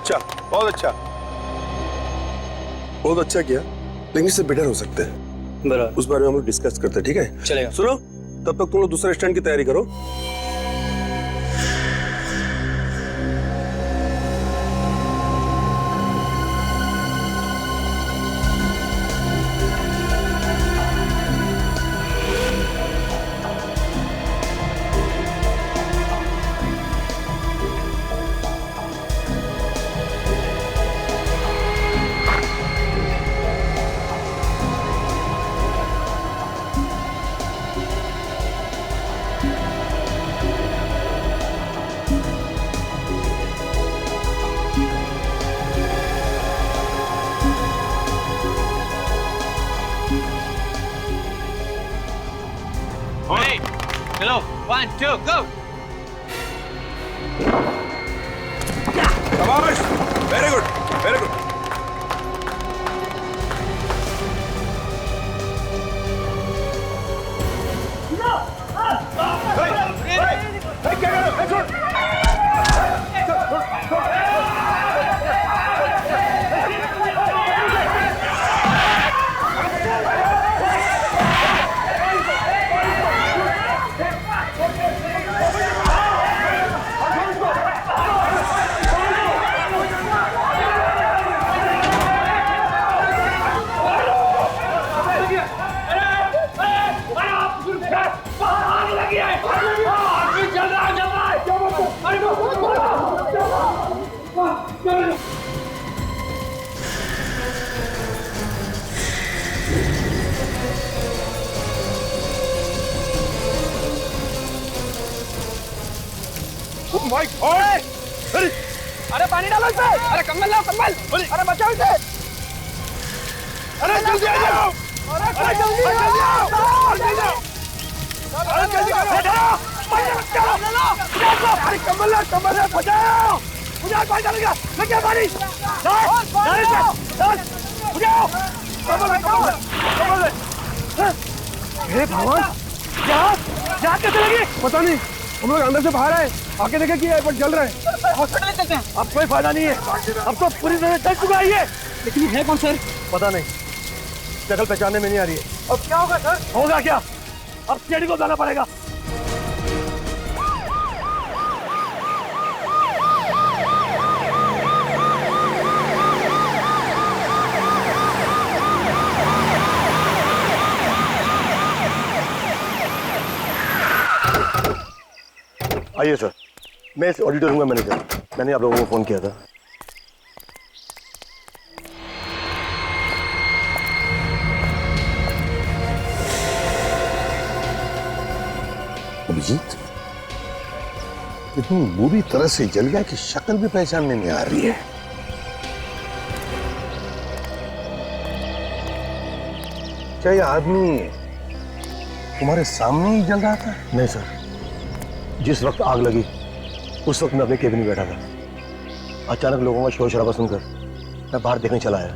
अच्छा, बहुत अच्छा, बहुत अच्छा किया, लेकिन इससे बेटर हो सकते हैं। बराबर। उस बारे में हम लोग डिस्कस करते हैं, ठीक है? चलेगा। सुनो, तब तक तुम लोग दूसरे स्टैंड की तैयारी करो। चलो 1 2 go। शाबाश, very good, very good. My God! अरे पानी डालो इसमें। अरे कंबल लाओ, कंबल। अरे बचाओ इसे। अरे जल्दी आ जाओ! अरे जल्दी आओ। जल्दी आओ। अरे जल्दी करो! अरे कंबल लाओ, कंबल लाओ, बचाओ। मुझे पानी डालेगा। लेके पानी। बुझाओ। हे भगवान, यहाँ कैसे लगी? पता नहीं, हम लोग अंदर से बाहर आए, आके देखे कि एयरपोर्ट जल रहा है। हॉस्पिटल चलते हैं। अब कोई फायदा नहीं है, अब तो पूरी तरह जल चुका है ये। लेकिन है कौन सर? पता नहीं, शक्ल पहचानने में नहीं आ रही है। अब क्या होगा सर? होगा क्या? अब सीआईडी को जाना पड़ेगा। आइए सर, मैं इस ऑडिटर हूँ मैनेजर। मैंने आप लोगों को फोन किया था। अभिजीत इतनी बुरी तरह से जल गया कि शक्ल भी पहचानने में आ रही है। क्या ये आदमी तुम्हारे सामने ही जल रहा था? नहीं सर, जिस वक्त आग लगी उस वक्त मैं अपने केबिन में बैठा था। अचानक लोगों का शोर शराबा सुनकर मैं बाहर देखने चला आया,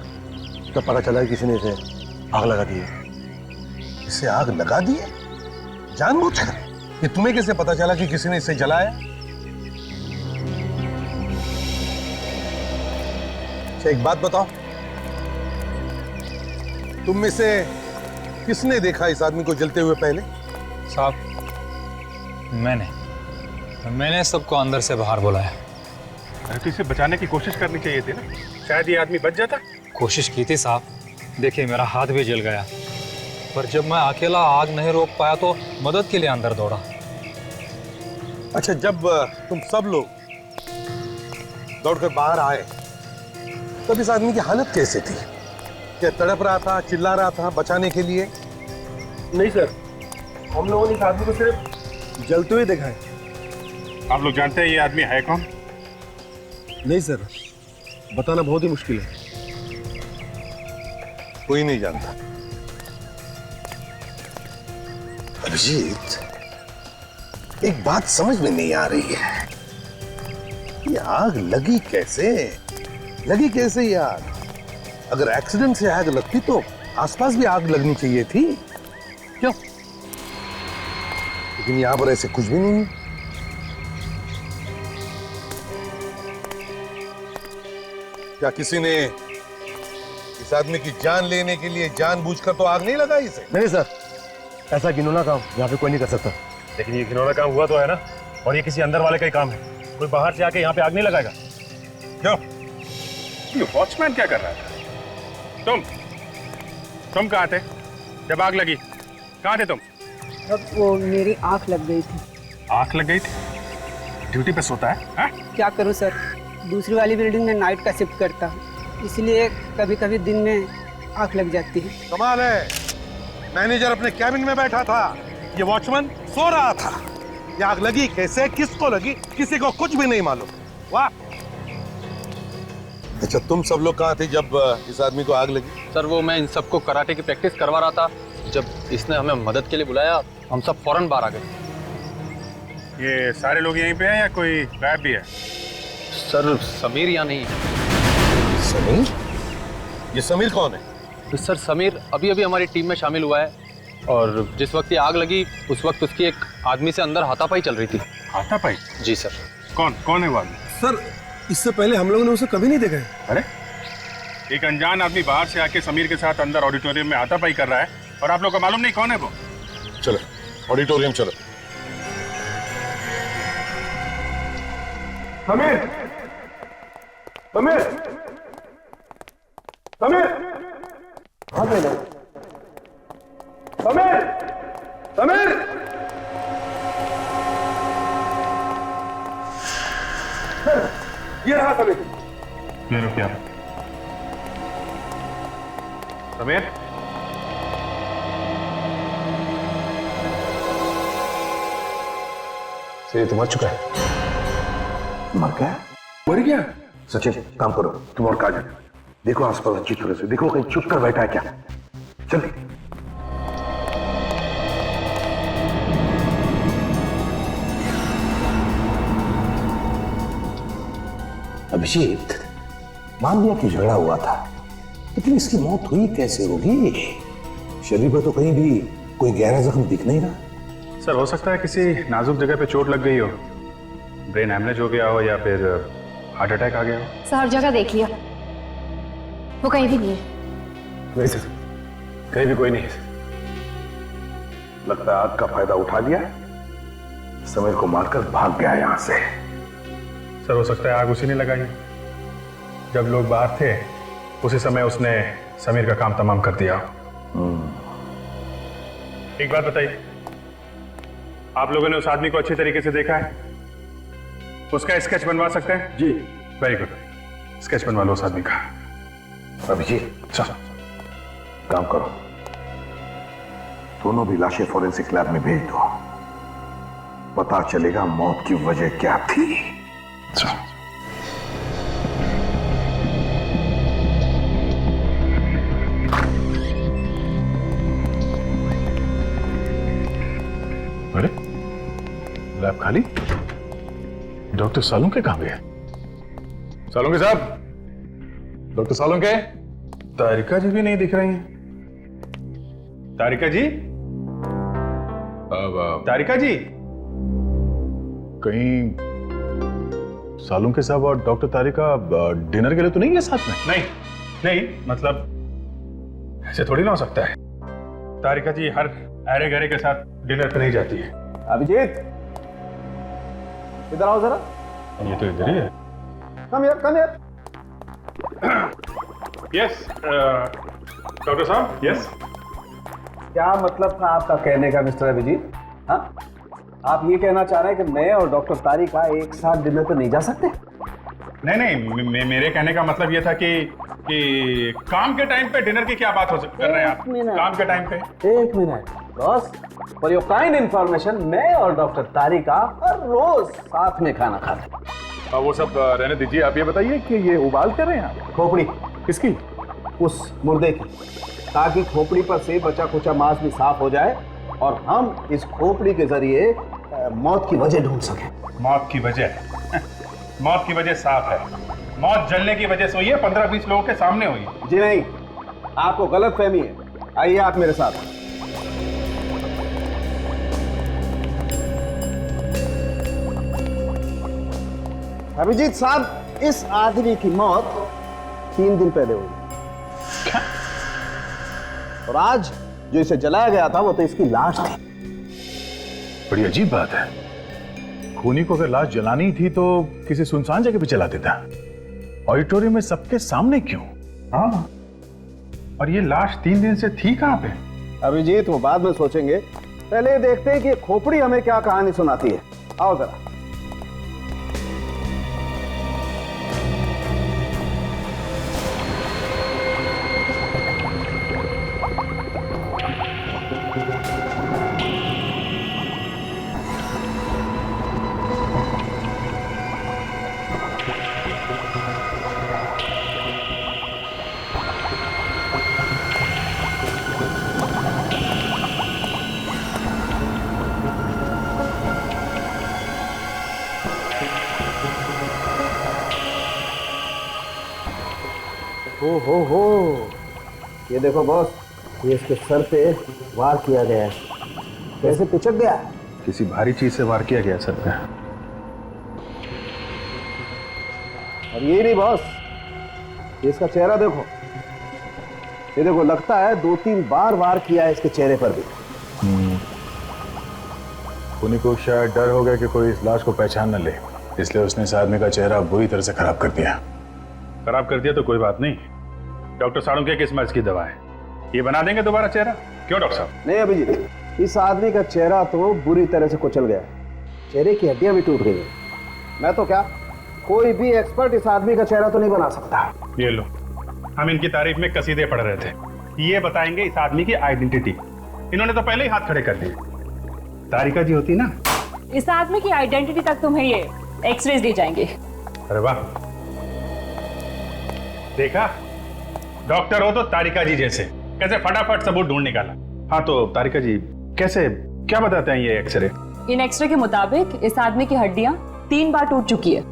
तब पता चला कि किसी ने इसे आग लगा दी है। इसे आग लगा दी है जानबूझकर? ये तुम्हें कैसे पता चला कि किसी ने इसे जलाया? अच्छा एक बात बताओ, तुम में से किसने देखा इस आदमी को जलते हुए पहले? साहब, मैंने सबको अंदर से बाहर बुलाया। तो इसे बचाने की कोशिश करनी चाहिए थी ना, शायद ये आदमी बच जाता। कोशिश की थी साहब, देखिए मेरा हाथ भी जल गया, पर जब मैं अकेला आग नहीं रोक पाया तो मदद के लिए अंदर दौड़ा। अच्छा, जब तुम सब लोग दौड़कर बाहर आए तब इस आदमी की हालत कैसे थी? क्या तड़प रहा था, चिल्ला रहा था बचाने के लिए? नहीं सर, हम लोगों ने इस आदमी को सिर्फ जलते हुए देखा है। आप लोग जानते हैं ये आदमी है कौन? नहीं सर, बताना बहुत ही मुश्किल है। कोई नहीं जानता। अभिजीत, एक बात समझ में नहीं आ रही है, ये आग लगी कैसे? लगी कैसे ये आग? अगर एक्सीडेंट से आग लगती तो आसपास भी आग लगनी चाहिए थी, क्यों? लेकिन यहां पर ऐसे कुछ भी नहीं है। क्या किसी ने इस आदमी की जान लेने के लिए जानबूझकर तो आग नहीं लगाई इसे? नहीं सर, ऐसा घिनौना काम यहाँ पे कोई नहीं कर सकता। लेकिन ये घिनौना काम हुआ तो है ना, और ये किसी अंदर वाले का ही काम है। कोई बाहर से आके यहाँ पे आग नहीं लगाएगा। क्यों? ये वॉचमैन क्या कर रहा था? तुम कहाँ थे जब आग लगी? कहाँ थे तुम? अब वो मेरी आंख लग गई थी। आंख लग गई थी? ड्यूटी पे सोता है हा? क्या करूं सर, दूसरी वाली बिल्डिंग में नाइट का शिफ्ट करता हूँ, इसलिए कभी कभी दिन में आंख लग जाती है। कमाल है, मैनेजर अपने कैबिन में बैठा था, ये वॉचमैन सो रहा था। ये आग लगी कैसे, किसको लगी, किसी को कुछ भी नहीं मालूम। वाह। अच्छा, तुम सब लोग कहाँ थे जब इस आदमी को आग लगी? सर वो मैं इन सबको कराटे की प्रैक्टिस करवा रहा था। जब इसने हमें मदद के लिए बुलाया, हम सब फौरन बाहर आ गए। ये सारे लोग यहीं पे हैं या कोई गायब भी है? सर समीर यहाँ नहीं है। समीर? ये समीर कौन है? तो सर समीर अभी अभी हमारी टीम में शामिल हुआ है, और जिस वक्त ये आग लगी उस वक्त उसकी एक आदमी से अंदर हाथापाई चल रही थी। हाथापाई? जी सर। कौन है वो आदमी? सर इससे पहले हम लोगों ने उसे कभी नहीं देखा है। अरे, एक अनजान आदमी बाहर से आके समीर के साथ अंदर ऑडिटोरियम में हाथापाई कर रहा है और आप लोग को मालूम नहीं कौन है वो? चलो ऑडिटोरियम चलो। समीर, समीर, समीर, हाँ बेटा, समीर, समीर, ये रहा समीर। ये रुकिए समीर। ये तो मर चुका है। मर गया? मर गया? सचिन काम करो, तुम और काजल देखो आसपास अच्छी तरह से देखो, कहीं चुप कर बैठा है क्या। चल अभिजीत, मान लिया कि झगड़ा हुआ था, लेकिन इसकी मौत हुई कैसे होगी? शरीर पर तो कहीं भी कोई गहरा जख्म दिख नहीं रहा। सर हो सकता है किसी नाजुक जगह पे चोट लग गई हो, ब्रेन हैमरेज हो गया हो या फिर हार्ट अटैक आ गया हो। सर हर जगह देख लिया, वो कहीं भी नहीं है। नहीं सर, कहीं भी कोई नहीं है। लगता है आग का फायदा उठा लिया, समीर को मारकर भाग गया यहां से। सर हो सकता है आग उसी ने लगाई, जब लोग बाहर थे उसी समय उसने समीर का काम तमाम कर दिया। एक बात बताइए, आप लोगों ने उस आदमी को अच्छी तरीके से देखा है? उसका स्केच बनवा सकते हैं? जी। वेरी गुड, स्केच बनवा लो उस आदमी का। अभिजीत चलो काम करो, दोनों भी लाशें फॉरेंसिक लैब में भेज दो, पता चलेगा मौत की वजह क्या थी। चलो। अरे लैब खाली, डॉक्टर सालुंके कहां गए? सालुंके साहब, डॉक्टर सालुंके। तारिका जी भी नहीं दिख रही हैं। तारिका जी, तारिका जी, कहीं सालुंके साहब और डॉक्टर तारिका डिनर के लिए तो नहीं है साथ में? नहीं नहीं, मतलब ऐसे थोड़ी ना हो सकता है। तारिका जी हर अरे गरे के साथ डिनर पे नहीं जाती है। अभिजीत, इधर आओ जरा। ये तो इधर ही है। कम यार, कम यार। यस डॉक्टर साहब, यस। क्या मतलब था आपका कहने का मिस्टर अभिजीत? हाँ, आप ये कहना चाह रहे हैं कि मैं और डॉक्टर तारिका एक साथ डिनर पे नहीं जा सकते? नहीं नहीं, मेरे कहने का मतलब ये था कि काम के टाइम पे डिनर की क्या बात कर रहे हैं आप? काम के टाइम पे? एक minute boss, for your kind information, मैं और डॉक्टर तारिका हर रोज साथ में खाना खाते हैं। वो सब रहने दीजिए, आप ये बताइए कि ये उबाल कर रहे हैं आप? खोपड़ी किसकी? उस मुर्दे की, ताकि खोपड़ी पर से बचा खुचा मांस भी साफ हो जाए और हम इस खोपड़ी के जरिए मौत की वजह ढूंढ सकें। मौत की वजह? मौत की वजह साफ है, मौत जलने की वजह से हुई है, 15-20 लोगों के सामने हुई है। जी नहीं, आपको गलत फहमी है। आइए आप मेरे साथ। अभिजीत साहब, इस आदमी की मौत 3 दिन पहले हुई। और आज जो इसे जलाया गया था वो तो इसकी लाश थी। बड़ी अजीब बात है, खूनी को अगर लाश जलानी थी तो किसी सुनसान जगह पे जला देता, ऑडिटोरियम में सबके सामने क्यों? हाँ, और ये लाश 3 दिन से थी कहाँ पे? अभिजीत वो बाद में सोचेंगे, पहले ये देखते हैं कि खोपड़ी हमें क्या कहानी सुनाती है। आओ जरा। हो ये देखो बॉस, ये इसके सर पे वार किया गया है। कैसे पिचक गया? किसी भारी चीज से वार किया गया सर पे। और ये नहीं बॉस, ये इसका चेहरा देखो, ये देखो लगता है 2-3 बार वार किया है इसके चेहरे पर भी। खूनी को शायद डर हो गया कि कोई इस लाश को पहचान न ले, इसलिए उसने इस आदमी का चेहरा बुरी तरह से खराब कर दिया। खराब कर दिया तो कोई बात नहीं, डॉक्टर सालुंके किस मर्ज की दवा है, ये बना देंगे दोबारा चेहरा। क्यों डॉक्टर साहब? नहीं अभिजीत, इस आदमी का चेहरा तो बुरी तरह से कुचल गया है, चेहरे की हड्डियां भी टूट गई हैं। मैं तो क्या, कोई भी एक्सपर्ट इस आदमी का चेहरा तो नहीं बना सकता। ये लो, हम इनकी तारीफ में कसीदे पढ़ रहे थे, ये बताएंगे इस आदमी की आइडेंटिटी। इन्होंने तो पहले ही हाथ खड़े कर दिए। तारिका जी होती ना, इस आदमी की आइडेंटिटी तक तुम्हें ये एक्सरेज दी जाएंगे। अरे वाह, देखा, डॉक्टर हो तो तारिका जी जैसे, कैसे फटाफट सबूत ढूंढ निकाला। हाँ तो तारिका जी कैसे, क्या बताते हैं ये एक्सरे? इन एक्सरे के मुताबिक इस आदमी की हड्डियां 3 बार टूट चुकी है।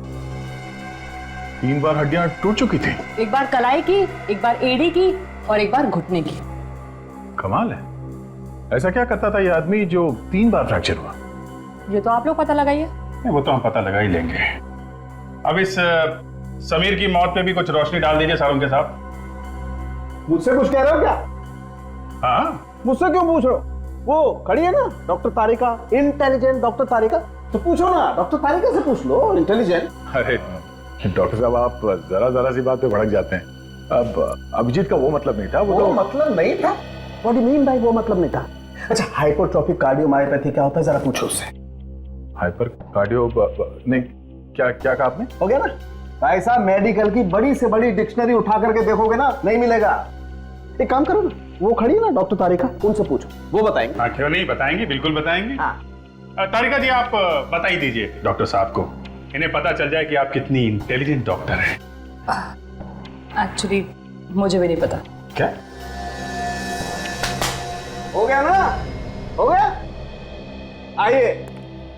3 बार हड्डियां टूट चुकी थी? एक बार कलाई की, एक बार एड़ी की और एक बार घुटने की। कमाल है, ऐसा क्या करता था ये आदमी जो 3 बार फ्रैक्चर हुआ? ये तो आप लोग पता लगाइए। वो तो हम पता लगा ही लेंगे। अब इस समीर की मौत पे भी कुछ रोशनी डाल दीजिए सालुंके साहब। मुझसे कुछ कह रहे हो क्या? हाँ, मुझसे क्यों पूछ रहे हो? वो खड़ी है ना डॉक्टर तारिका, इंटेलिजेंट डॉक्टर तारिका, तो पूछो ना, डॉक्टर तारिका से पूछ लो, इंटेलिजेंट। अरे डॉक्टर साहब, आप जरा सी बात पे भड़क जाते हैं। अब अभिजीत का वो मतलब नहीं था, वो तो मतलब नहीं था। व्हाट डू मीन बाय वो मतलब नहीं था? अच्छा, हाइपोट्रोफिक कार्डियोमायोपैथी क्या होता है, जरा पूछो उससे। हाइपर कार्डियो नहीं, क्या क्या कहा आपने? हो गया ना भाई साहब, मेडिकल की बड़ी से बड़ी डिक्शनरी उठा करके देखोगे ना, नहीं मिलेगा। एक काम करो ना, वो खड़ी है ना डॉक्टर तारिका, उनसे पूछो, वो बताएंगे। हाँ क्यों नहीं, बताएंगे, बिल्कुल बताएंगे। हाँ। तारिका जी आप बता ही दीजिए डॉक्टर साहब को, इन्हें पता चल जाए कि आप कितनी इंटेलिजेंट डॉक्टर हैं। एक्चुअली मुझे भी नहीं पता। क्या हो गया ना, हो गया। आइए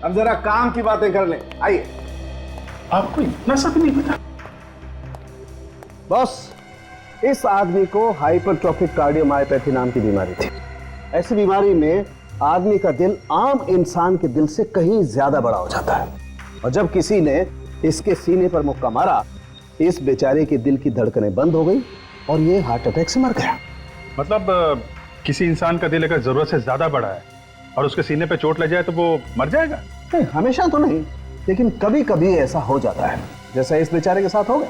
अब जरा काम की बातें कर लें, आइए। आपको इतना सब नहीं पता? बॉस, इस आदमी को हाइपरट्रोफिक कार्डियोमायोपैथी नाम की बीमारी थी। ऐसी बीमारी में आदमी का दिल आम इंसान के दिल से कहीं ज्यादा बड़ा हो जाता है, और जब किसी ने इसके सीने पर मुक्का मारा, इस बेचारे के दिल की धड़कनें बंद हो गई और ये हार्ट अटैक से मर गया। मतलब किसी इंसान का दिल अगर जरूरत से ज्यादा बड़ा है और उसके सीने पे चोट लग जाए तो वो मर जाएगा? नहीं, हमेशा तो नहीं, लेकिन कभी कभी ऐसा हो जाता है, जैसा इस बेचारे के साथ हो गया।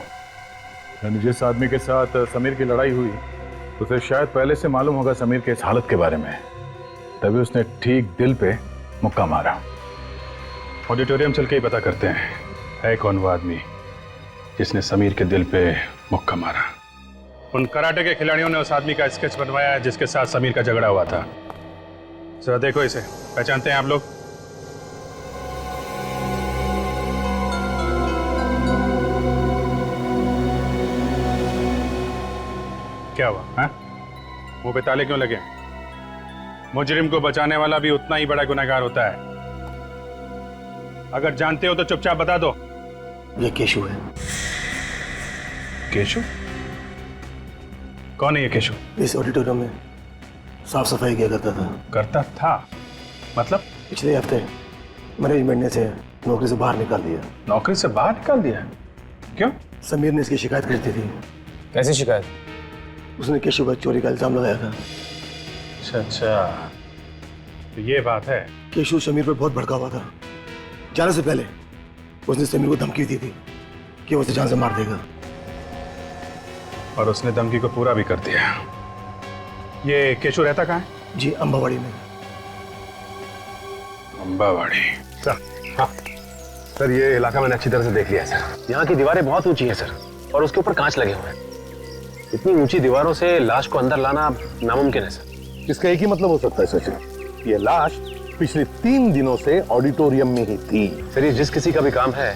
यानी जिस आदमी के साथ समीर की लड़ाई हुई, उसे शायद पहले से मालूम होगा समीर के इस हालत के बारे में, तभी उसने ठीक दिल पे मुक्का मारा। ऑडिटोरियम चल के ही पता करते हैं है कौन वो आदमी जिसने समीर के दिल पे मुक्का मारा। उन कराटे के खिलाड़ियों ने उस आदमी का स्केच बनवाया है जिसके साथ समीर का झगड़ा हुआ था। जरा देखो इसे, पहचानते हैं आप लोग? क्या हुआ? हाँ, मुंह पे ताले क्यों लगे? मुजरिम को बचाने वाला भी उतना ही बड़ा गुनहगार होता है। अगर जानते हो तो चुपचाप बता दो। ये केशु है। केशु? कौन है ये केशु? इस ऑडिटोरियम में साफ सफाई किया करता था। करता था मतलब? पिछले हफ्ते मैनेजमेंट ने इसे नौकरी से बाहर निकाल दिया। नौकरी से बाहर निकाल दिया? क्यों? समीर ने इसकी शिकायत कर दी थी कैसी शिकायत? उसने केशव पर चोरी का इल्जाम लगाया था। अच्छा अच्छा, तो ये बात है। केशव समीर पर बहुत भड़का हुआ था। जाने से पहले उसने समीर को धमकी दी थी कि वो उसे जान से मार देगा। और उसने धमकी को पूरा भी कर दिया। ये केशव रहता कहाँ है? जी, अंबावाड़ी में। अंबावाड़ी। हाँ सर, ये इलाका मैंने अच्छी तरह से देख लिया है सर। यहाँ की दीवारें बहुत ऊंची हैं सर, और उसके ऊपर कांच लगे हुए हैं। इतनी ऊंची दीवारों से लाश को अंदर लाना नामुमकिन है सर। इसका एक ही मतलब हो सकता है सचिन, ये लाश पिछले 3 दिनों से ऑडिटोरियम में ही थी। सर, ये जिस किसी का भी काम है,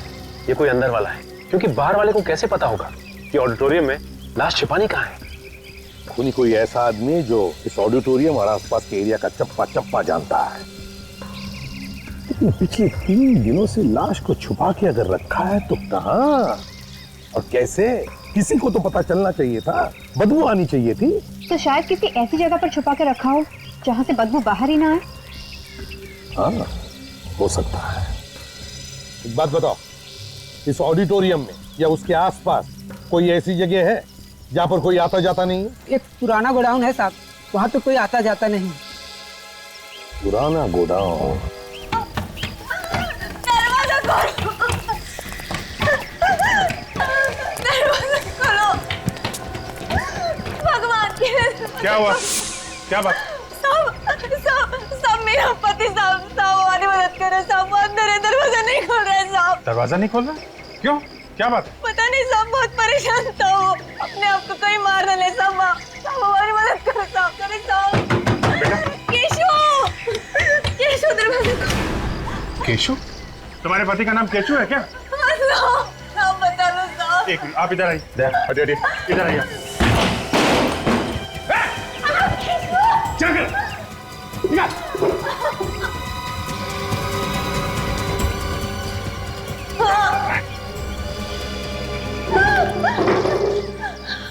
ये कोई अंदर वाला है, क्योंकि बाहर वाले को कैसे पता होगा कि ऑडिटोरियम में लाश छिपानी कहाँ है? कोई ऐसा आदमी जो इस ऑडिटोरियम और आसपास के एरिया का चप्पा चप्पा जानता है। लेकिन पिछले 3 दिनों से लाश को छुपा के अगर रखा है तो कहाँ और कैसे? किसी को तो पता चलना चाहिए था, बदबू आनी चाहिए थी। तो शायद किसी ऐसी जगह पर छुपा के रखा हो जहाँ से बदबू बाहर ही ना आए। हाँ, हो सकता है। एक बात बताओ, इस ऑडिटोरियम में या उसके आसपास कोई ऐसी जगह है जहाँ पर कोई आता जाता नहीं है? एक पुराना गोडाउन है साहब, वहाँ तो कोई आता जाता नहीं। पुराना गोडाउन? भगवान की क्या हुआ? क्या बात? साहब मेरा पति साहब हमारी मदद करे साहब, अंदर है, दरवाजा नहीं खोल रहा है साहब। दरवाजा नहीं खोल रहा? क्यों? क्या बात है? पता नहीं साहब, बहुत परेशान था वो, अपने आप को कहीं मार न ले साहब। हमारी मदद करो साहब, करे साहब। केशव दरवाजा खोलो। केशव? तुम्हारे पति का नाम केशव है क्या? साहब बता दो साहब। एक मिनट, आप इधर आइए। हटिए, इधर आइए। चल कर।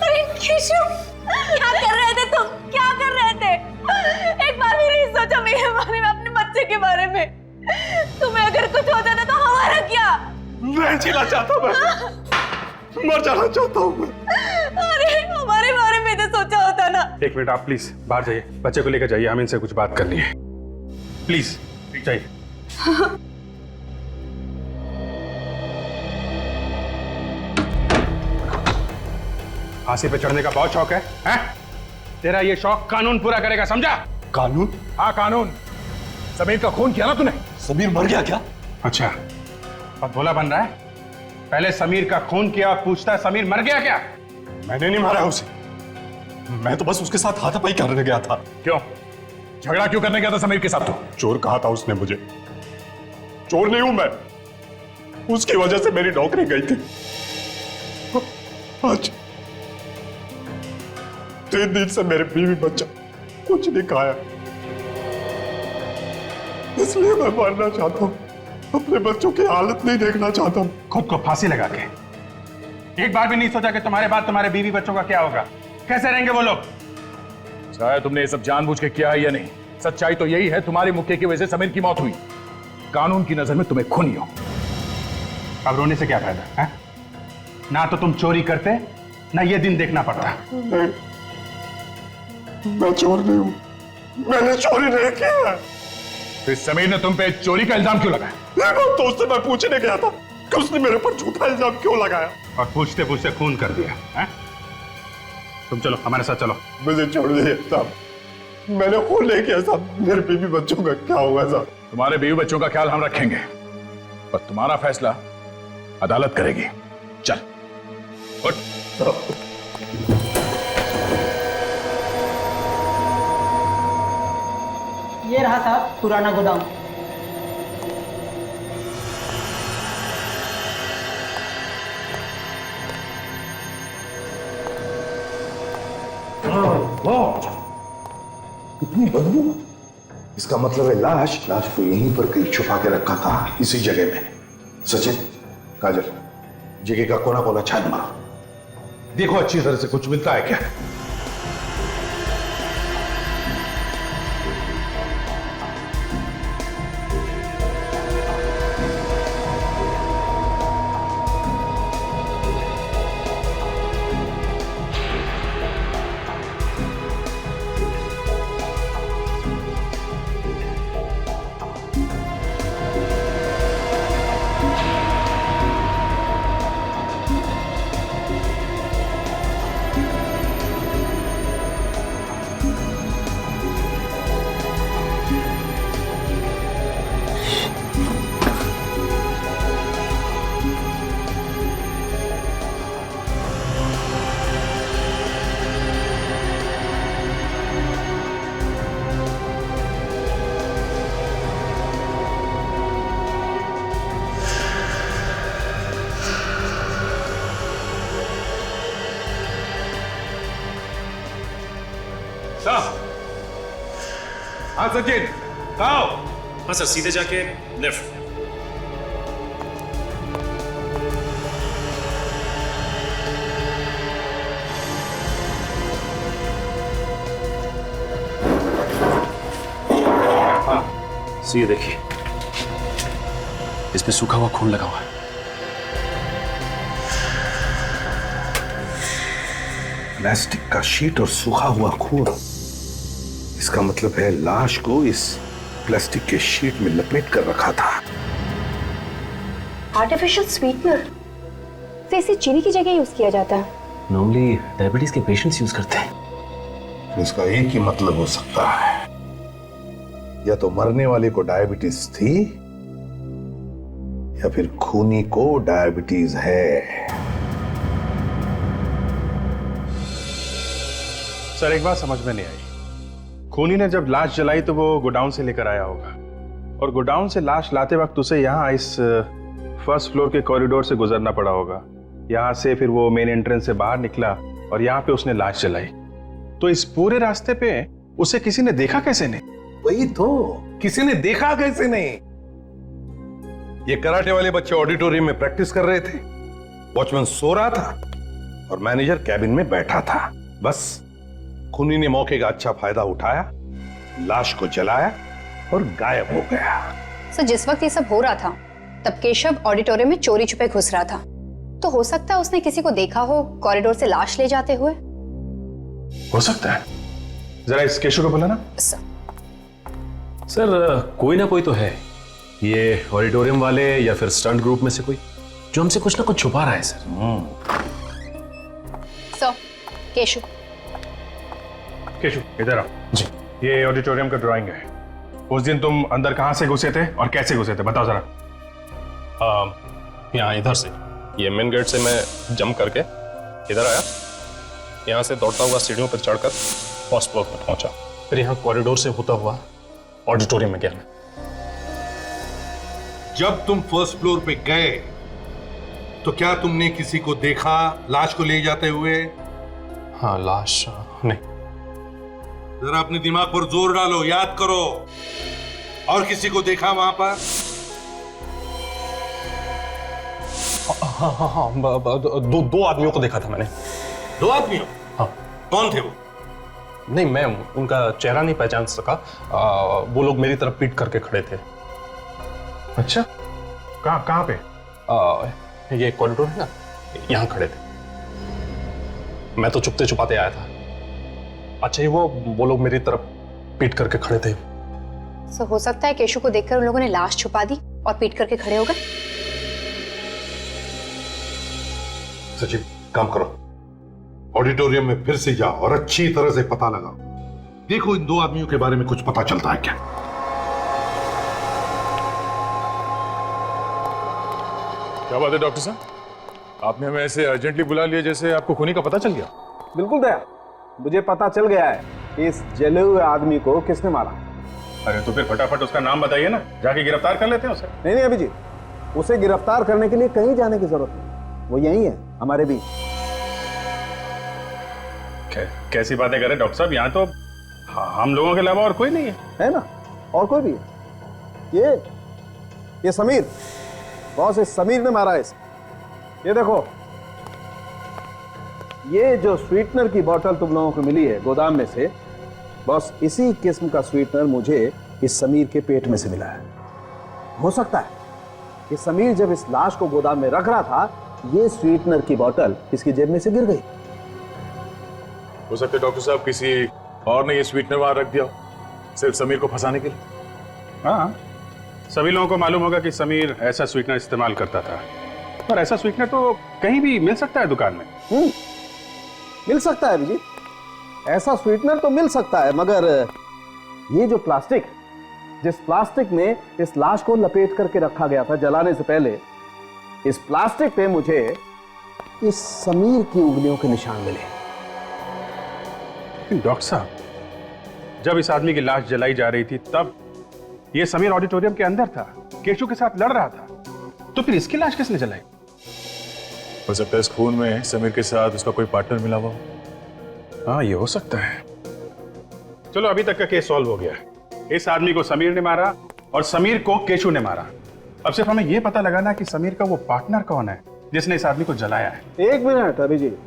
अरे केशव, क्या कर रहे थे तुम? क्या कर रहे थे? एक बार भी नहीं सोचा मेरे बारे में, अपने बच्चे के बारे में? तुम्हें अगर कुछ हो जाता तो हमारा क्या? मैं जीना चाहता हूँ, मैं मर जाना चाहता हूँ मैं। अरे हमारे बारे में तो सोचा होता ना। एक मिनट, आप प्लीज बाहर जाइए, बच्चे को लेकर जाइए, हम इनसे कुछ बात करनी है। प्लीज जाइए। फांसी पे चढ़ने का बहुत शौक है, हैं? तेरा ये शौक कानून पूरा करेगा, समझा? कानून? हाँ कानून। समीर का खून किया ना तूने? समीर मर गया क्या? अच्छा, अब भोला बन रहा है? पहले समीर का खून किया और पूछता है समीर मर गया क्या? मैंने नहीं मारा उसे, मैं तो बस उसके साथ हाथापाई करने गया था। क्यों? झगड़ा क्यों करने गया था समीर के साथ? तो चोर कहा था उसने मुझे। चोर नहीं हूं मैं, उसकी वजह से मेरी नौकरी गई थी। आज 3 दिन से मेरे बीवी बच्चा कुछ नहीं खाया, इसलिए मैं मरना चाहता हूं। अपने बच्चों की हालत नहीं देखना चाहता हूं। खुद को फांसी लगा के एक बार भी नहीं सोचा कि तुम्हारे बाद तुम्हारे बीवी बच्चों का क्या होगा? कैसे रहेंगे वो लोग? चाहे तुमने ये सब जानबूझ के किया है या नहीं, सच्चाई तो यही है, तुम्हारे मुक्के की वजह से समीर की मौत हुई। कानून की नजर में तुम्हें खूनी हो। अब रोने से क्या फायदा है? ना तो तुम चोरी करते, ना ये दिन देखना पड़ता। नहीं, मैं चोर नहीं हूं, मैंने चोरी नहीं किया। फिर समीर ने तुम पे चोरी का इल्जाम क्यों लगाया? तो उससे मैं पूछने गया था कि उसने मेरे पर झूठा इल्जाम क्यों लगाया, और पूछते पूछते खून कर दिया है? तुम चलो हमारे साथ चलो। मुझे छोड़ दीजिए साहब, मैंने खून नहीं किया साहब। मेरे बीवी बच्चों का क्या होगा साहब? तुम्हारे बीवी बच्चों का ख्याल हम रखेंगे, पर तुम्हारा फैसला अदालत करेगी। चल उठ। ये रहा साहब पुराना गोदाम। इतनी बदबू? इसका मतलब है लाश को यहीं पर कहीं छुपा के रखा था, इसी जगह में। सचिन, काजल, जगह का कोना कोना छान मारो, देखो अच्छी तरह से कुछ मिलता है क्या। हाँ सचिन, आओ। हाँ सर, सीधे जाके लेफ्ट। ये देखिए, इसमें सूखा हुआ खून लगा हुआ है। प्लास्टिक का शीट और सूखा हुआ खून, इसका मतलब है लाश को इस प्लास्टिक के शीट में लपेट कर रखा था। आर्टिफिशियल स्वीटनर तो इसे चीनी की जगह यूज किया जाता है। नॉर्मली डायबिटीज के पेशेंट्स यूज करते हैं। तो इसका एक ही मतलब हो सकता है, या तो मरने वाले को डायबिटीज थी या फिर खूनी को डायबिटीज है। सर एक बात समझ में नहीं आई, खूनी ने जब लाश जलाई तो वो गोडाउन से लेकर आया होगा, और गोडाउन से लाश लाते वक्त उसे यहाँ इस फर्स्ट फ्लोर के कॉरिडोर से गुजरना पड़ा होगा। यहाँ से फिर वो मेन एंट्रेंस से बाहर निकला और यहाँ पे उसने लाश जलाई। तो इस पूरे रास्ते पे उसे किसी ने देखा कैसे नहीं? वही तो, किसी ने देखा कैसे नहीं? ये कराटे वाले बच्चे ऑडिटोरियम में प्रैक्टिस कर रहे थे, वॉचमैन सो रहा था और मैनेजर कैबिन में बैठा था। बस खूनी ने मौके का अच्छा फायदा उठाया, लाश को जलाया और गायब हो गया। सर जिस वक्त ये सब हो रहा था तब केशव ऑडिटोरियम में चोरी छुपे घुस रहा था, तो हो सकता है उसने किसी को देखा हो कॉरिडोर से लाश ले जाते हुए। हो सकता है, जरा इस केशव को बुलाना। सर कोई ना कोई तो है, ये ऑडिटोरियम वाले या फिर स्टंट ग्रुप में से कोई, जो हमसे कुछ ना कुछ छुपा रहा है सर। सर केशव, केशव इधर आओ जी। ये ऑडिटोरियम का ड्राइंग है। उस दिन तुम अंदर कहां से घुसे थे और कैसे घुसे थे, बताओ जरा। यहाँ इधर से, ये मेन गेट से मैं जंप करके इधर आया, यहाँ से दौड़ता हुआ सीढ़ियों पर चढ़कर फर्स्ट फ्लोर पर पहुंचा, फिर यहाँ कॉरिडोर से होता हुआ ऑडिटोरियम में गया मैं। जब तुम फर्स्ट फ्लोर पे गए तो क्या तुमने किसी को देखा लाश को ले जाते हुए? हाँ, लाश नहीं। जरा अपने दिमाग पर जोर डालो, याद करो। और किसी को देखा वहां पर? हाँ, दो आदमियों को देखा था मैंने। दो आदमियों? हाँ। कौन थे वो? नहीं, मैं उनका चेहरा नहीं पहचान सका। वो लोग मेरी तरफ पीट करके खड़े थे। अच्छा, कहाँ पे? ये कॉरिडोर है ना, यहाँ खड़े थे। मैं तो चुपते छुपाते आया था। अच्छा, ये वो लोग मेरी तरफ पीट करके खड़े थे। सो हो सकता है केशव को देखकर उन लोगों ने लाश छुपा दी और पीट करके खड़े हो गए। सचिव, काम करो, ऑडिटोरियम में फिर से जाओ और अच्छी तरह से पता लगाओ। देखो इन दो आदमियों के बारे में कुछ पता चलता है क्या। क्या बात है डॉक्टर साहब, आपने हमें ऐसे अर्जेंटली बुला लिया जैसे आपको खूनी का पता चल गया। बिल्कुल दया, मुझे पता चल गया है कि इस जले हुए आदमी को किसने मारा। अरे तो फिर फटाफट उसका नाम बताइए ना, जाके गिरफ्तार कर लेते हैं उसे। नहीं अभिजीत, उसे गिरफ्तार करने के लिए कहीं जाने की जरूरत नहीं, वो यही है हमारे बीच। कैसी बातें करें डॉक्टर साहब, यहाँ तो हम लोगों के अलावा और कोई नहीं है ना? और कोई भी है? ये समीर, बॉस, इस समीर ने मारा है इसे। ये देखो, ये जो स्वीटनर की बोतल तुम लोगों को मिली है गोदाम में से, बॉस इसी किस्म का स्वीटनर मुझे इस समीर के पेट में से मिला है। हो सकता है कि समीर जब इस लाश को गोदाम में रख रहा था, ये स्वीटनर की बोतल इसकी जेब में से गिर गई। हो सकता है डॉक्टर साहब किसी और ने ये स्वीटनर वहां रख दिया सिर्फ समीर को फंसाने के लिए। हाँ, सभी लोगों को मालूम होगा कि समीर ऐसा स्वीटनर इस्तेमाल करता था, पर ऐसा स्वीटनर तो कहीं भी मिल सकता है दुकान में। मिल सकता है अभिजीत, ऐसा स्वीटनर तो मिल सकता है, मगर ये जो प्लास्टिक, जिस प्लास्टिक में इस लाश को लपेट करके रखा गया था जलाने से पहले, इस प्लास्टिक पे मुझे इस समीर की उंगलियों के निशान मिले। डॉक्टर साहब, जब इस आदमी की लाश जलाई जा रही थी तब ये समीर ऑडिटोरियम के अंदर था, केशव के साथ लड़ रहा था, तो फिर इसकी लाश किसने जलाई? हो सकता है इस खून में समीर के साथ उसका कोई पार्टनर मिला हुआ। हाँ, ये हो सकता है। चलो अभी तक का केस सॉल्व हो गया है। इस आदमी को समीर ने मारा और समीर को केशु ने मारा। अब सिर्फ हमें यह पता लगाना कि समीर का वो पार्टनर कौन है जिसने इस आदमी को जलाया है। एक मिनट अभिजीत,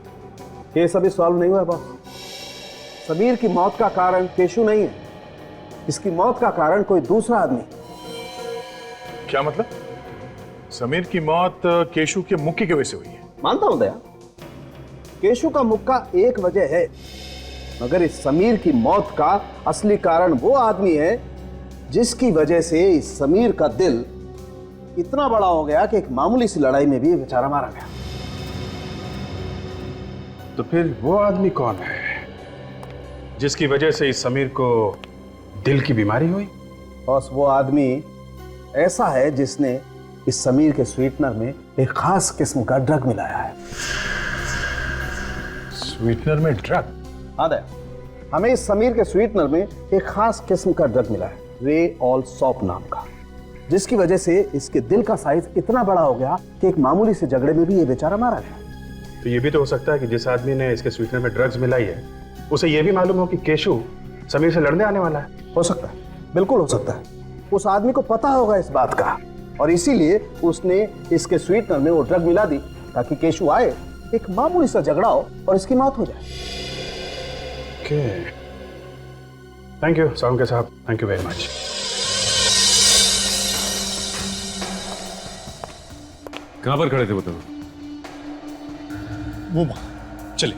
केस अभी सॉल्व नहीं हुआ बॉस। समीर की मौत का कारण केशु नहीं है, इसकी मौत का कारण कोई दूसरा आदमी। क्या मतलब? समीर की मौत केशु के मुक्के की वजह से हुई है? मानता हूं दया, केशु का मुक्का एक वजह है, मगर इस समीर की मौत का असली कारण वो आदमी है जिसकी वजह से इस समीर का दिल इतना बड़ा हो गया कि एक मामूली सी लड़ाई में भी बेचारा मारा गया। तो फिर वो आदमी कौन है जिसकी वजह से इस समीर को दिल की बीमारी हुई? बॉस, वो आदमी ऐसा है जिसने इस समीर के स्वीटनर में एक खास किस्म का ड्रग मिलाया है। स्वीटनर में ड्रग? हाँ दया, हमें इस समीर के स्वीटनर में एक खास किस्म का ड्रग मिला है, रे ऑल सॉप नाम का, जिसकी वजह से इसके दिल का साइज इतना बड़ा हो गया कि एक मामूली से झगड़े में भी ये बेचारा मारा गया। तो ये भी तो हो सकता है कि जिस आदमी ने इसके स्वीटनर में ड्रग्स मिलाई है उसे ये भी मालूम हो कि केशु समीर से लड़ने आने वाला है। हो सकता है, बिल्कुल हो सकता है। उस आदमी को पता होगा इस बात का और इसीलिए उसने इसके स्वीटनर में वो ड्रग मिला दी ताकि केशु आए, एक मामूली सा झगड़ा हो और इसकी मौत हो जाए। थैंक यू सालुंके साहब, थैंक यू वेरी मच। कहां पर खड़े थे बताओ? वो वहां चले।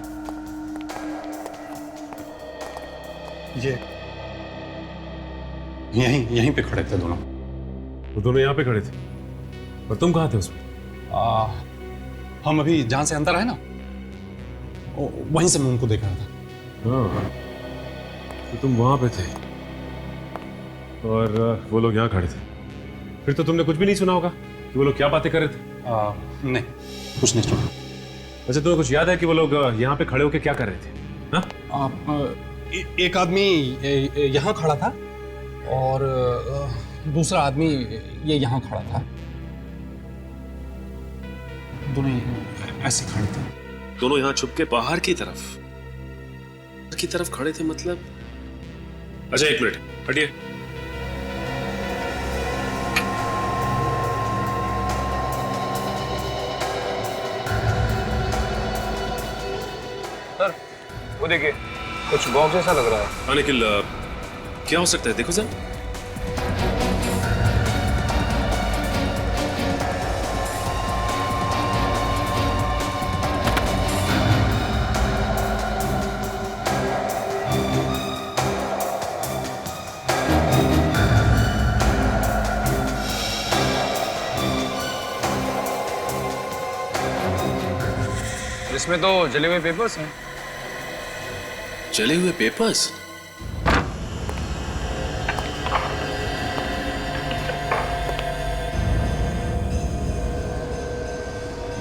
ये यहीं पे खड़े थे दोनों। वो दोनों यहाँ पे खड़े थे और तुम कहाँ थे उसमें? हम अभी जहां से अंदर आए ना, वहीं से मैं उनको देख रहा था। हाँ, तो तुम वहां पे थे और वो लोग यहाँ खड़े थे। फिर तो तुमने कुछ भी नहीं सुना होगा कि वो लोग क्या बातें कर रहे थे? नहीं, कुछ नहीं सुना। अच्छा, तुम्हें कुछ याद है कि वो लोग यहाँ पे खड़े होकर क्या कर रहे थे? हाँ? एक आदमी यहाँ खड़ा था और दूसरा आदमी ये यहाँ खड़ा था। दोनों ऐसे खड़े थे। दोनों यहाँ छुप के बाहर की तरफ खड़े थे मतलब? अच्छा, एक मिनट हटिए। सर, वो देखिए, कुछ बॉक्स जैसा लग रहा है। हाँ, निखिल, क्या हो सकता है? देखो सर। इसमें तो जले हुए पेपर्स हैं। जले हुए पेपर्स?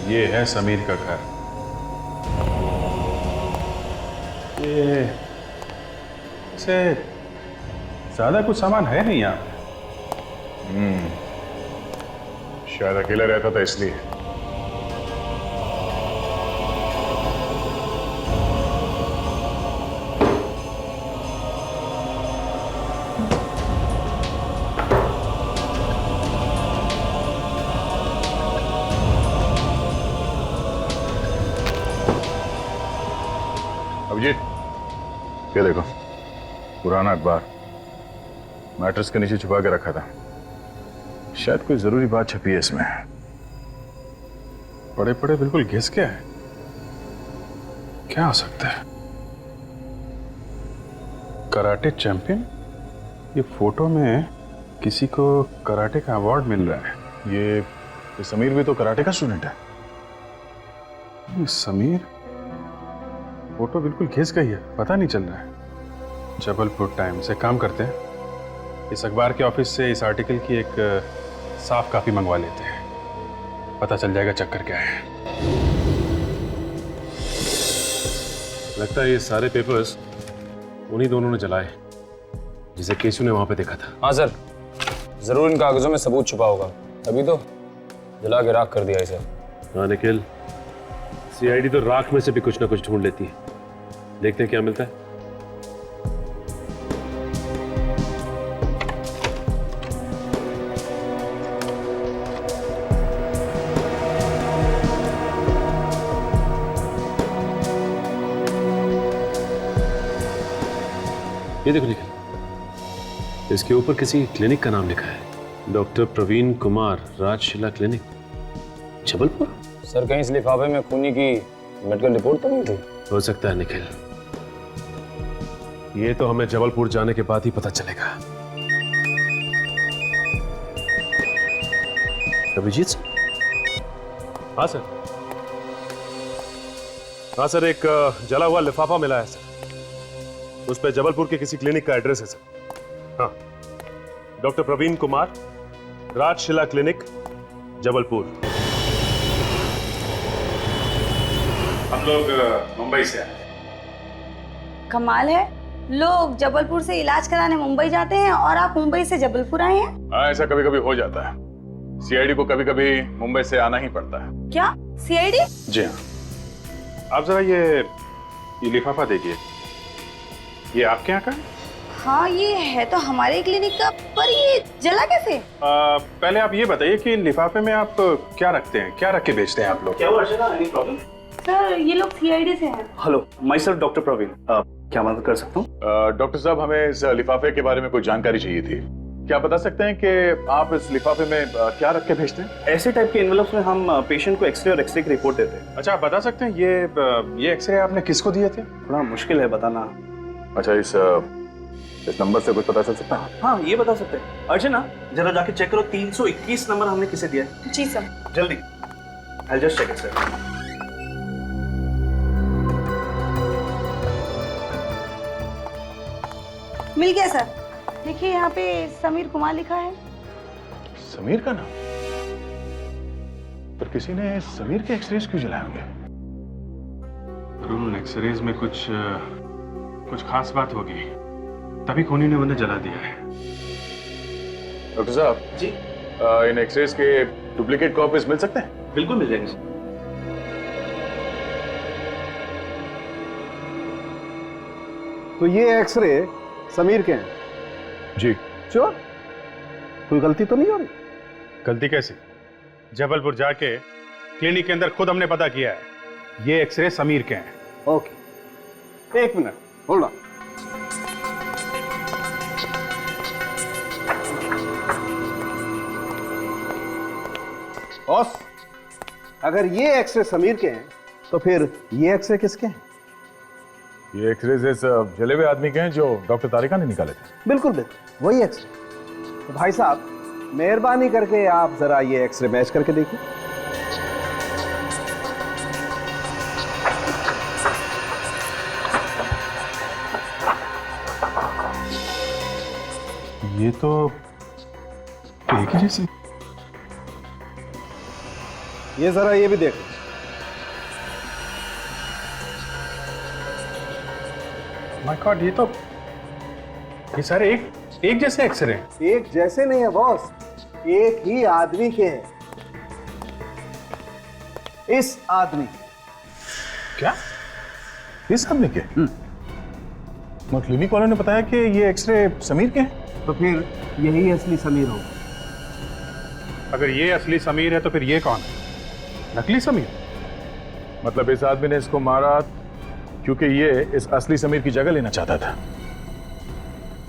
ये है समीर का घर। ये से ज्यादा कुछ सामान है नहीं यहाँ। शायद अकेला रहता था इसलिए। अभिजीत, ये देखो, पुराना अखबार मैट्रेस के नीचे छुपा के रखा था। शायद कोई जरूरी बात छपी है इसमें। पड़े पड़े बिल्कुल घिस गया है। क्या हो सकता है? Karate champion? ये फोटो में किसी को कराटे का अवार्ड मिल रहा है। ये समीर भी तो कराटे का स्टूडेंट है। ये समीर? फोटो बिल्कुल घिस गई है, पता नहीं चल रहा है। जबलपुर टाइम्स से काम करते हैं। इस अखबार के ऑफिस से इस आर्टिकल की एक साफ कॉपी मंगवा लेते हैं, पता चल जाएगा चक्कर क्या है। लगता है ये सारे पेपर्स उन्हीं दोनों ने जलाए जिसे केशु ने वहां पे देखा था। हाँ सर, जरूर इन कागजों में सबूत छुपा होगा, तभी तो जला के राख कर दिया इसे। हाँ निखिल, सीआईडी तो राख में से भी कुछ ना कुछ ढूंढ लेती है। देखते हैं क्या मिलता है। ये देखो निखिल, इसके ऊपर किसी क्लिनिक का नाम लिखा है, doctor Praveen Kumar, Rajshila clinic, Jabalpur. Sir कहीं इस लिफाफे में खूनी की मेडिकल रिपोर्ट तो नहीं थी? हो सकता है निखिल, ये तो हमें जबलपुर जाने के बाद ही पता चलेगा। अभिजीत सर? हाँ सर। हाँ सर, एक जला हुआ लिफाफा मिला है सर, उस पर जबलपुर के किसी क्लिनिक का एड्रेस है सर। हाँ, डॉक्टर प्रवीण कुमार, राजशिला क्लिनिक, जबलपुर। हम लोग मुंबई से आए। कमाल है, लोग जबलपुर से इलाज कराने मुंबई जाते हैं और आप मुंबई से जबलपुर आए हैं। हाँ, ऐसा कभी कभी हो जाता है। सीआईडी को कभी कभी मुंबई से आना ही पड़ता है। क्या सीआईडी? जी हाँ। आप जरा ये लिफाफा देखिए, ये आपके यहाँ का है? हाँ ये है तो हमारे क्लिनिक का, पर ये जला कैसे? पहले आप ये बताइए कि लिफाफे में आप क्या रखते हैं, क्या रख के बेचते हैं आप लोग? क्या हुआ अर्चना, एनी प्रॉब्लम? सर ये लोग सीआईडी से हैं। Hello, myself doctor Praveen, क्या मदद कर सकता हूँ? डॉक्टर साहब, हमें इस लिफाफे के बारे में कुछ जानकारी चाहिए थी। क्या बता सकते हैं कि आप इस लिफाफे में क्या रख के भेजते हैं? ऐसे टाइप के एनवेलप्स में हम पेशेंट को एक्सरे और एक्सरे की रिपोर्ट देते हैं। अच्छा, आप बता सकते हैं ये एक्सरे आपने किसको दिए थे? थोड़ा मुश्किल है बताना। अच्छा, इस नंबर से कुछ पता चल सकता है? हाँ ये बता सकते हैं। अर्चना जरा जाके चेक करो 321 नंबर हमने किसे दिया है। जी सर। जल्दी, I just check it sir. मिल गया सर, देखिए यहाँ पे समीर कुमार लिखा है। समीर का नाम? पर किसी ने समीर के एक्सरेज क्यों जलाए होंगे? उन एक्सरेज में कुछ खास बात होगी, तभी खूनी ने उन्हें जला दिया है। डॉक्टर साहब जी, इन एक्सरेज के डुप्लीकेट कॉपीज मिल सकते हैं? बिल्कुल मिल जाएंगे सर। तो ये एक्सरे समीर के हैं? जी। श्योर? कोई गलती तो नहीं हो रही? गलती कैसी? जबलपुर जाके क्लिनिक के अंदर खुद हमने पता किया है, ये एक्सरे समीर के हैं। ओके, एक मिनट, होल्ड ऑन। बॉस, अगर ये एक्सरे समीर के हैं तो फिर ये एक्सरे किसके हैं? ये एक्सरेज इस जले हुए आदमी के हैं जो डॉक्टर तारिका ने निकाले थे। बिल्कुल बिल्कुल वही एक्सरे। तो भाई साहब, मेहरबानी करके आप जरा ये एक्सरे मैच करके देखिए। ये तो एक ही जैसे। ये जरा ये भी देखो। माय गॉड, ये सारे एक जैसे एक्सरे हैं। एक जैसे नहीं है बॉस, एक ही आदमी के हैं। इस आदमी। क्या? इस आदमी के? क्लिनिक वालों ने बताया कि ये एक्सरे समीर के हैं। तो फिर यही असली समीर होगा। अगर ये असली समीर है तो फिर ये कौन है? नकली समीर? मतलब इस आदमी ने इसको मारा क्योंकि ये इस असली समीर की जगह लेना चाहता था।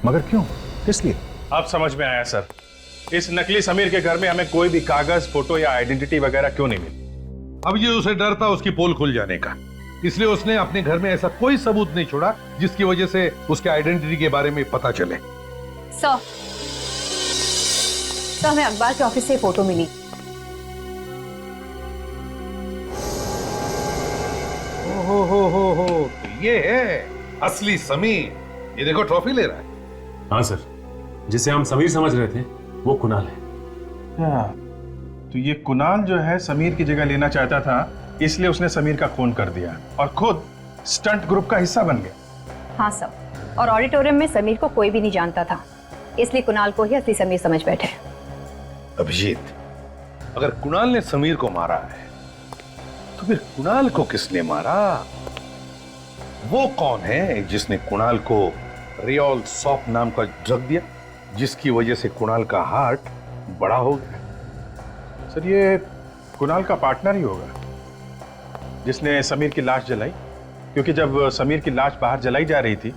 मगर क्यों, किस लिए? अब समझ में आया सर। इस नकली समीर के घर में हमें कोई भी कागज, फोटो या आइडेंटिटी वगैरह क्यों नहीं मिली? अब ये उसे डर था उसकी पोल खुल जाने का, इसलिए उसने अपने घर में ऐसा कोई सबूत नहीं छोड़ा जिसकी वजह से उसके आइडेंटिटी के बारे में पता चले। सर, हमें अखबार के ऑफिस से फोटो मिली। हो, तो ये है असली समीर। ये देखो ट्रॉफी ले रहा है। हाँ सर, जिसे हम समीर समझ रहे थे वो कुणाल है। तो ये कुणाल जो है समीर की जगह लेना चाहता था, इसलिए उसने समीर का खून कर दिया और खुद स्टंट ग्रुप का हिस्सा बन गया। हाँ सर, और ऑडिटोरियम में समीर को कोई भी नहीं जानता था, इसलिए कुणाल को ही असली समीर समझ बैठे। अभिजीत, अगर कुणाल ने समीर को मारा है तो फिर कुणाल को किसने मारा? वो कौन है जिसने कुणाल को रियोल सॉप नाम का ड्रग दिया, जिसकी वजह से कुणाल का हार्ट बड़ा हो गया? सर, ये कुणाल का पार्टनर ही होगा जिसने समीर की लाश जलाई, क्योंकि जब समीर की लाश बाहर जलाई जा रही थी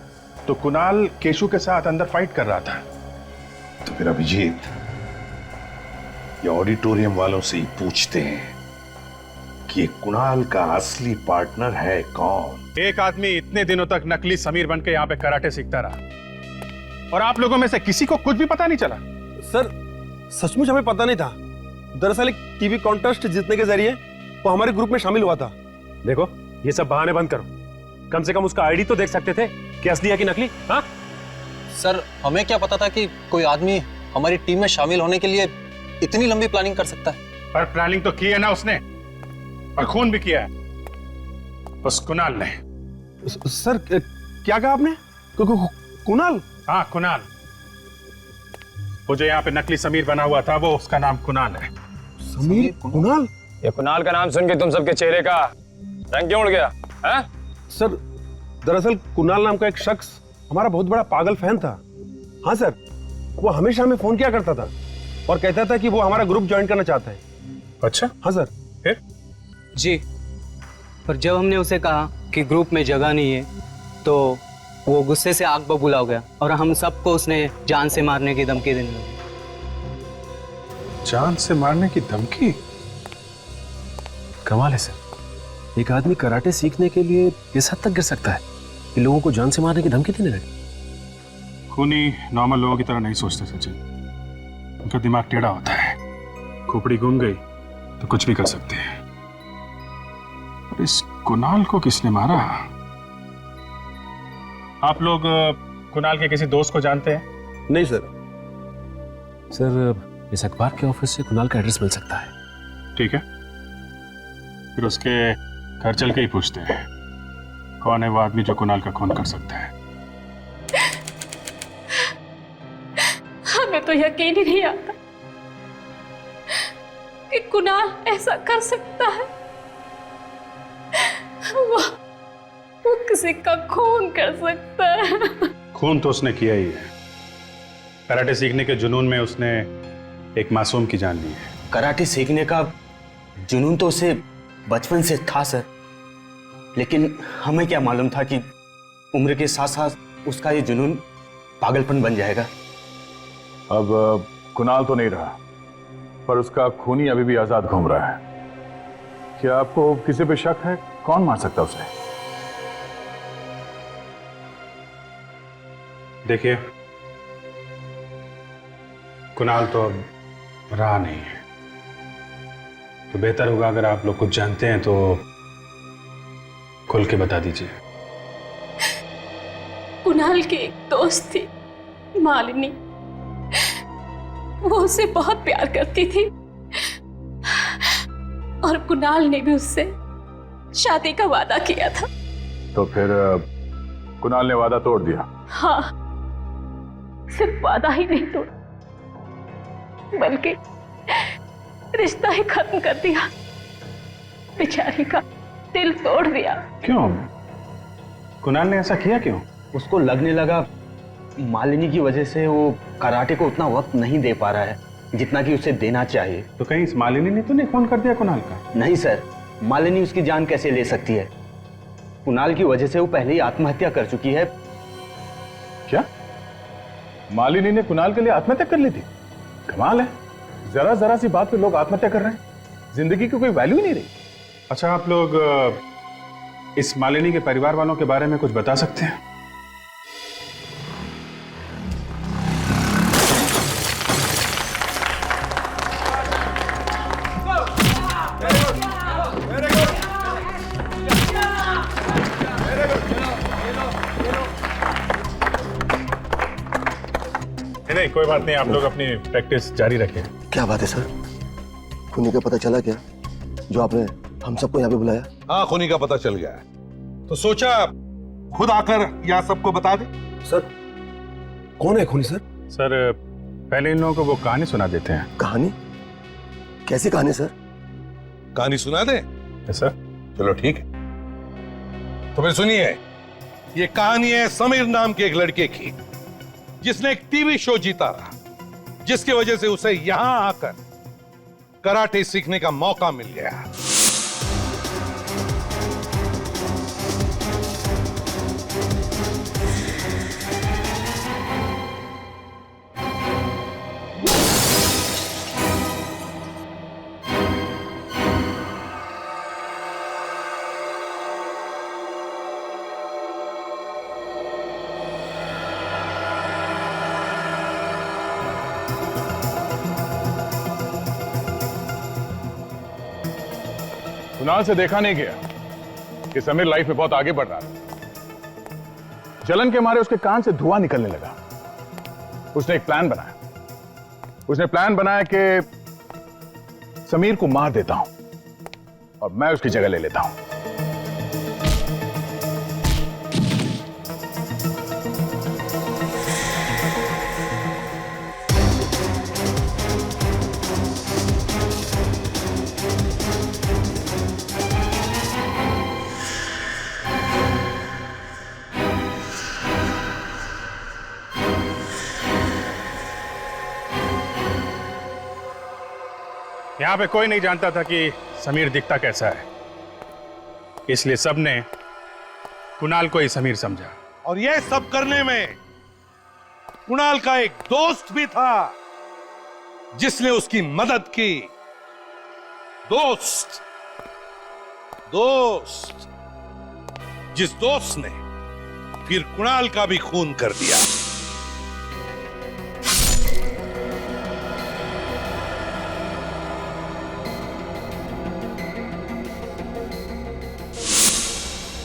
तो कुणाल केशु के साथ अंदर फाइट कर रहा था। तो फिर अभिजीत, ये ऑडिटोरियम वालों से ही पूछते हैं कि ये कुणाल का असली पार्टनर है कौन। एक आदमी इतने दिनों तक नकली समीर बनके यहाँ पे कराटे सीखता रहा और आप लोगों में से किसी को कुछ भी पता नहीं चला। सर सचमुच हमें पता नहीं था। दरअसल एक टीवी कॉन्टेस्ट जीतने के जरिए वो हमारे ग्रुप में शामिल हुआ था। देखो ये सब बहाने बंद करो, कम से कम उसका आईडी तो देख सकते थे कि असली है कि नकली। हाँ सर, हमें क्या पता था कि कोई आदमी हमारी टीम में शामिल होने के लिए इतनी लंबी प्लानिंग कर सकता है। पर प्लानिंग तो की है ना उसने, और खून भी किया है उस कुणाल ने। सर क्या कहा आपने? कुणाल? हाँ कुणाल, वो जो यहाँ पे नकली समीर बना हुआ था वो उसका नाम कुणाल है। समीर कुणाल? ये कुणाल का नाम सुन के तुम सबके चेहरे का रंग क्यों उड़ गया है? सर दरअसल कुणाल नाम का एक शख्स हमारा बहुत बड़ा पागल फैन था। हाँ सर, वो हमेशा हमें फोन किया करता था और कहता था कि वो हमारा ग्रुप ज्वाइन करना चाहता है। अच्छा हाँ सर। फिर? जी, पर जब हमने उसे कहा कि ग्रुप में जगह नहीं है तो वो गुस्से से आग बबूला हो गया और हम सबको उसने जान से मारने की धमकी देने लगा। जान से मारने की धमकी? कमाल है सर, एक आदमी कराटे सीखने के लिए इस हद तक गिर सकता है कि लोगों को जान से मारने की धमकी देने लगे। खूनी नॉर्मल लोगों की तरह नहीं सोचते सचिन, उनका दिमाग टेढ़ा होता है। खोपड़ी घूम गई तो कुछ भी कर सकते हैं। और इस कुणाल को किसने मारा? आप लोग कुणाल के किसी दोस्त को जानते हैं? नहीं सर। सर इस अखबार के ऑफिस से कुणाल का एड्रेस मिल सकता है। ठीक है, फिर उसके घर चल के ही पूछते हैं कौन है वो आदमी जो कुणाल का खून कर सकता है। हमें तो यकीन ही नहीं आता कि कुणाल ऐसा कर सकता है। वो किसी का खून कर सकता है। खून तो उसने किया ही है। कराटे सीखने के जुनून में उसने एक मासूम की जान ली है। कराटे सीखने का जुनून तो उसे बचपन से था सर, लेकिन हमें क्या मालूम था कि उम्र के साथ साथ उसका ये जुनून पागलपन बन जाएगा। अब कुणाल तो नहीं रहा, पर उसका खूनी अभी भी आजाद घूम रहा है। क्या आपको किसी पे शक है? कौन मार सकता उसे? देखिए, कुणाल तो अब रहा नहीं है, तो बेहतर होगा अगर आप लोग कुछ जानते हैं तो खुल के बता दीजिए। कुणाल की एक दोस्त थी, मालिनी। वो उसे बहुत प्यार करती थी और कुणाल ने भी उससे शादी का वादा किया था। तो फिर कुणाल ने वादा तोड़ दिया? हाँ, सिर्फ वादा ही नहीं तोड़ा बल्कि रिश्ता ही खत्म कर दिया। बेचारी का दिल तोड़ दिया। क्यों? कुणाल ने ऐसा किया क्यों? उसको लगने लगा मालिनी की वजह से वो कराटे को उतना वक्त नहीं दे पा रहा है जितना कि उसे देना चाहिए। तो कहीं इस मालिनी ने तो नहीं खून कर दिया कुणाल का? नहीं सर, मालिनी उसकी जान कैसे ले सकती है? कुणाल की वजह से वो पहले ही आत्महत्या कर चुकी है। क्या मालिनी ने कुणाल के लिए आत्महत्या कर ली थी? कमाल है, जरा जरा सी बात पे लोग आत्महत्या कर रहे हैं। जिंदगी की कोई वैल्यू ही नहीं रही। अच्छा, आप लोग इस मालिनी के परिवार वालों के बारे में कुछ बता सकते हैं? नहीं, कोई बात नहीं, आप लोग अपनी प्रैक्टिस जारी रखें। क्या बात है सर, खूनी का पता चला क्या जो आपने हम सबको यहाँ पे बुलाया? हाँ, खूनी का पता चल गया है, तो सोचा खुद आकर यहाँ सबको बता दे। सर कौन है खूनी? सर पहले इन लोगों को वो कहानी सुना देते हैं। कहानी? कैसी कहानी सर? कहानी सुना दे सर? चलो ठीक है, तो फिर सुनिए। ये कहानी है समीर नाम के एक लड़के की जिसने एक टीवी शो जीता रहा, जिसकी वजह से उसे यहां आकर कराटे सीखने का मौका मिल गया। कुणाल से देखा नहीं गया कि समीर लाइफ में बहुत आगे बढ़ रहा था। जलन के मारे उसके कान से धुआं निकलने लगा। उसने एक प्लान बनाया। उसने प्लान बनाया कि समीर को मार देता हूं और मैं उसकी जगह ले लेता हूं। यहां पे कोई नहीं जानता था कि समीर दिखता कैसा है, इसलिए सबने कुणाल को ही समीर समझा। और यह सब करने में कुणाल का एक दोस्त भी था जिसने उसकी मदद की। दोस्त जिस दोस्त ने फिर कुणाल का भी खून कर दिया।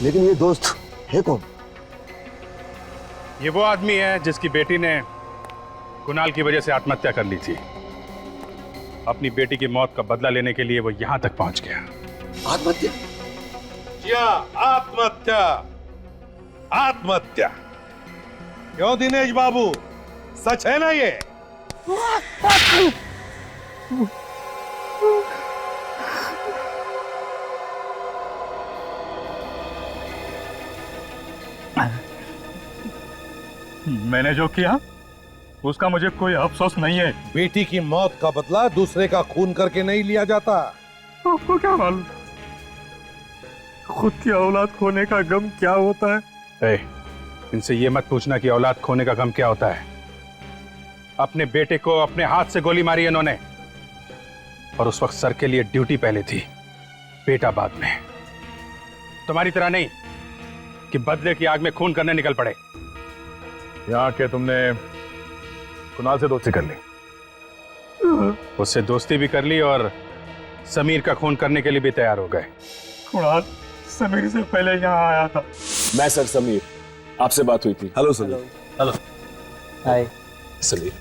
लेकिन ये दोस्त है कौन? ये वो आदमी है जिसकी बेटी ने कुणाल की वजह से आत्महत्या कर ली थी। अपनी बेटी की मौत का बदला लेने के लिए वो यहां तक पहुंच गया। आत्महत्या? क्या आत्महत्या? आत्महत्या क्यों दिनेश बाबू, सच है ना ये? मैंने जो किया उसका मुझे कोई अफसोस नहीं है। बेटी की मौत का बदला दूसरे का खून करके नहीं लिया जाता। आपको क्या मालूम खुद की औलाद खोने का गम क्या होता है? इनसे ये मत पूछना कि औलाद खोने का गम क्या होता है। अपने बेटे को अपने हाथ से गोली मारी इन्होंने, और उस वक्त सर के लिए ड्यूटी पहले थी, बेटा बाद में। तुम्हारी तरह नहीं कि बदले की आग में खून करने निकल पड़े। यहां के तुमने कुणाल से दोस्ती कर ली? उससे दोस्ती भी कर ली और समीर का खून करने के लिए भी तैयार हो गए। कुणाल समीर से पहले यहाँ आया था। मैं सर समीर, आपसे बात हुई थी। हेलो समीर। हेलो। हाय समीर।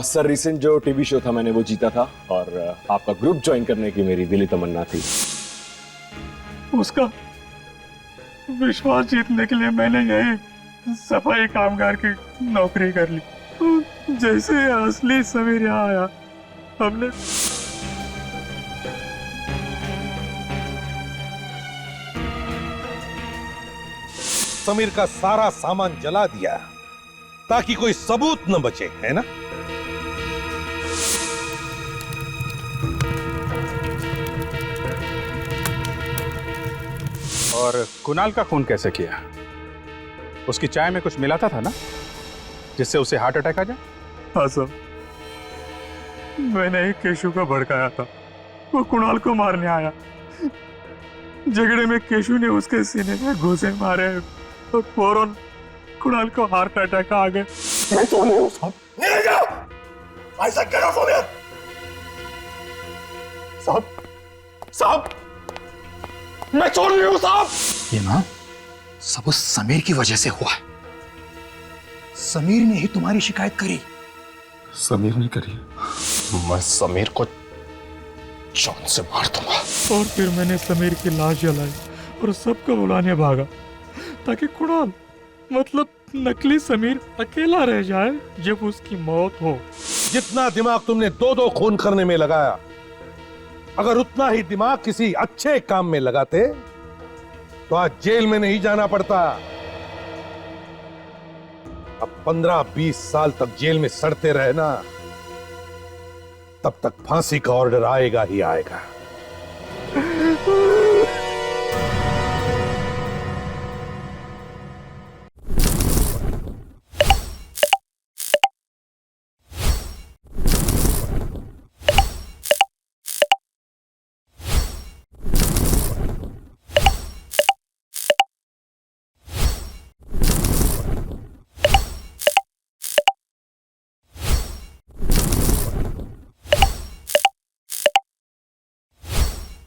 सर रिसेंट जो टीवी शो था मैंने वो जीता था और आपका ग्रुप ज्वाइन करने की मेरी दिली तमन्ना थी। उसका विश्वास जीतने के लिए मैंने यही सफाई कामगार की नौकरी कर ली। जैसे असली समीर यहाँ आया, हमने समीर का सारा सामान जला दिया ताकि कोई सबूत न बचे, है ना? और कुणाल का खून कैसे किया? उसकी चाय में कुछ मिलाता था ना जिससे उसे हार्ट अटैक आ जाए? हाँ सर, मैंने ही केशु को भड़काया था। वो कुणाल को मारने आया। झगड़े में केशु ने उसके सीने में घूंसे मारे और फौरन कुणाल को हार्ट अटैक आ गया। मैं तो नहीं हूं साहब। नहीं जाओ। ऐसा क्या सोनिया? साहब मैं चोर नहीं हूं साहब। ये ना सब उस समीर की वजह से हुआ है। समीर ने ही तुम्हारी शिकायत करी। समीर ने करी? मैं समीर को जान से मार दूंगा। और फिर मैंने समीर की लाश जलाई और सबको बुलाने भागा ताकि कुणाल मतलब नकली समीर अकेला रह जाए जब उसकी मौत हो। जितना दिमाग तुमने दो खून करने में लगाया, अगर उतना ही दिमाग किसी अच्छे काम में लगाते तो आज जेल में नहीं जाना पड़ता। अब 15-20 साल तक जेल में सड़ते रहना, तब तक फांसी का ऑर्डर आएगा ही आएगा।